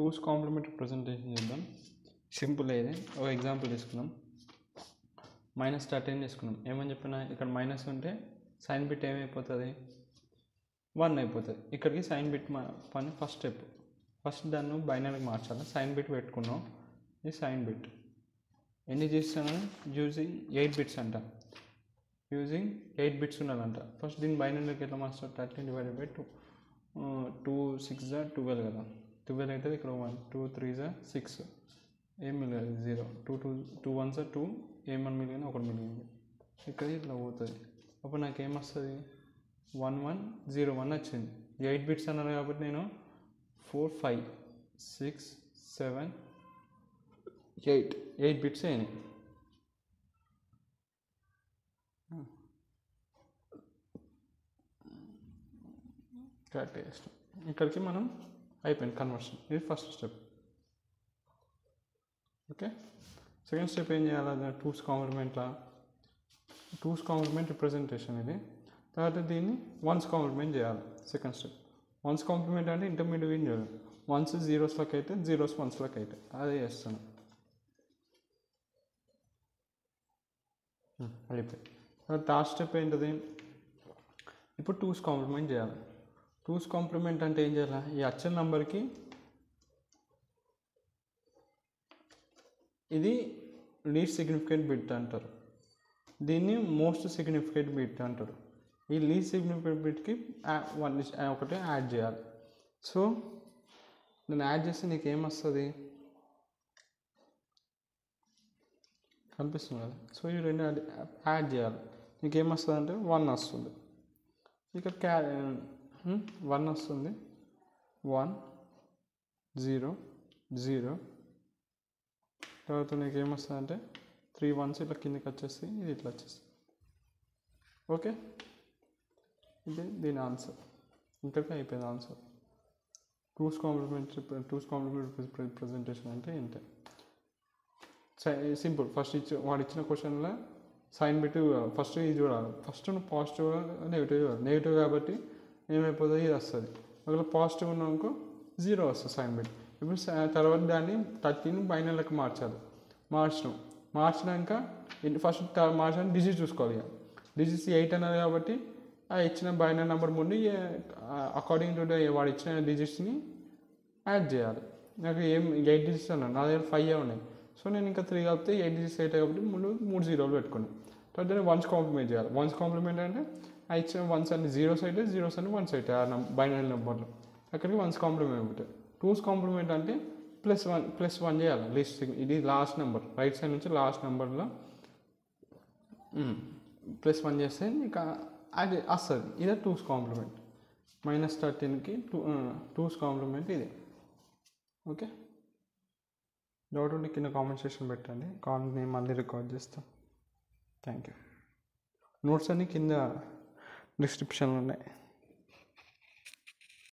Twos complement representation చేద్దాం. Simple ఇది. ఒక ఎగ్జాంపుల్ తీసుకుందాం. -13 తీసుకున్నాం. ఏమని చెప్పినా ఇక్కడ మైనస్ ఉంటే సైన్ బిట్ ఏమైపోతుంది, 1 అయిపోతుంది. ఇక్కడికి సైన్ బిట్ పని ఫస్ట్ స్టెప్. ఫస్ట్ దాన్ని బైనరీకి మార్చాలి. సైన్ బిట్ పెట్టుకున్నాం. ఇది సైన్ బిట్. ఎన్ని చేస్తాను? యూజింగ్ 8 బిట్స్ అంట. యూజింగ్ 8 బిట్స్ ఉండాలంట. ఫస్ట్ దీన్ని బైనరీకి ఎట్లా మార్చాలి? 13/2 2 6 12 కదా. 12 అవుతుంది. ఇక్కడ 1 2 3 6 ఏం మిగిలేదు 0 2 1 2 ఏమని మిగిలిన 1 మిగిలింది. ఇక్కడ ఇట్లా పోతుంది. అప్పుడు నాకు ఏమొస్తుంది? 1 1 0 1 వచ్చింది. 8 బిట్స్ అన్నాను కాబట్టి నేను 4 5 6 7 8 బిట్స్ అయినాయి. కరెక్ట్ చేస్తాం. ఇక్కడికి మనం అయిపోయింది కన్వర్షన్. ఇది first step. Okay. Second step ఏం చేయాలి? టూస్ కాంప్లిమెంట్ రిప్రజెంటేషన్ ఇది. తర్వాత దీన్ని వన్స్ కాంప్లిమెంట్ చేయాలి. Second step. వన్స్ కాంప్లిమెంట్ అంటే ఇంటర్మీడియట్ ఏం చేయాలి? వన్స్ జీరోస్లోకి అయితే, జీరోస్ వన్స్లోకి అయితే అదే చేస్తాను. అయిపోయి లాస్ట్ స్టెప్ ఏంటిది? ఇప్పుడు టూస్ కాంప్లిమెంట్ చేయాలి. టూస్ కాంప్లిమెంట్ అంటే ఏం చేయాలి? ఈ అచ్చల నంబర్కి ఇది లీస్ట్ సిగ్నిఫికెంట్ బిట్ అంటారు. దీన్ని మోస్ట్ సిగ్నిఫికెంట్ బిట్ అంటారు. ఈ లీస్ట్ సిగ్నిఫికెంట్ బిట్కి ఒకటి యాడ్ చేయాలి. సో నేను యాడ్ చేస్తే నీకు ఏమొస్తుంది? కనిపిస్తుంది కదా. సో ఈ రెండు యాడ్ చేయాలి. నీకు ఏమొస్తుంది అంటే 1 వస్తుంది. ఇక్కడ 1 వస్తుంది. 1 0 0. తర్వాత నీకు ఏమొస్తుంది అంటే 3 1s ఇట్లా కిందకి వచ్చేసి ఇది ఇట్లా వచ్చేస్తుంది. ఓకే. ఇది దీని ఆన్సర్. ఇంతకే అయిపోయింది ఆన్సర్. టూస్ కాంప్లిమెంట్ రిప్రజెంటేషన్ అంటే ఇంతే. సింపుల్. ఫస్ట్ వాడు ఇచ్చిన క్వశ్చన్లో సైన్ బిట్ ఫస్ట్ ఇది చూడాలి. ఫస్ట్ పాజిటివ్ నెగిటివ్ చూడాలి. నెగిటివ్ కాబట్టి ఏమైపోతుంది? ఇది వస్తుంది. ఒకవేళ పాజిటివ్ ఉన్నాకో 0 వస్తుంది సైన్ బిట్. ఇప్పుడు తర్వాత దాన్ని 13 బైనరీకి మార్చాలి. మార్చినాక ఫస్ట్ మార్చడానికి డిజిట్ చూసుకోవాలి. డిజిట్స్ 8 అన్నది కాబట్టి ఆ ఇచ్చిన బైనరీ నెంబర్ ముందు అకార్డింగ్ టు వాడు ఇచ్చిన డిజిట్స్ని యాడ్ చేయాలి. నాకు 8 డిజిట్స్ అన్నాను. నా దగ్గర 5 ఉన్నాయి. సో నేను ఇంకా 3 కలిపితే 8 డిజిట్స్ అవుతాయి కాబట్టి ముందు 3 జీరోలు పెట్టుకున్నాను. తర్వాత దాన్ని వన్స్ కాంప్లిమెంట్ చేయాలి. వన్స్ కాంప్లిమెంట్ అంటే ఆ ఇచ్చిన వన్స్ అన్ని జీరోస్ అయితే, జీరోస్ అన్ని వన్స్ అవుతాయి ఆ బైనరీ నెంబర్లో. అక్కడికి వన్స్ కాంప్లిమెంట్ అవుతాయి. టూస్ కాంప్లిమెంట్ అంటే +1 చేయాలి. లీస్ట్ ఇది లాస్ట్ నెంబర్. రైట్ సైడ్ నుంచి లాస్ట్ నెంబర్లో +1 చేస్తే ఇంకా అది వస్తుంది. ఇదే టూస్ కాంప్లిమెంట్. -13కి టూస్ కాంప్లిమెంట్ ఇది. ఓకే. డౌట్ ఉంటే కింద కామెంట్ సెక్షన్ పెట్టండి. కామెంట్ నేను మళ్ళీ రికార్డ్ చేస్తాను. Thank you. నోట్స్ అన్నీ కింద డిస్క్రిప్షన్లో ఉన్నాయి.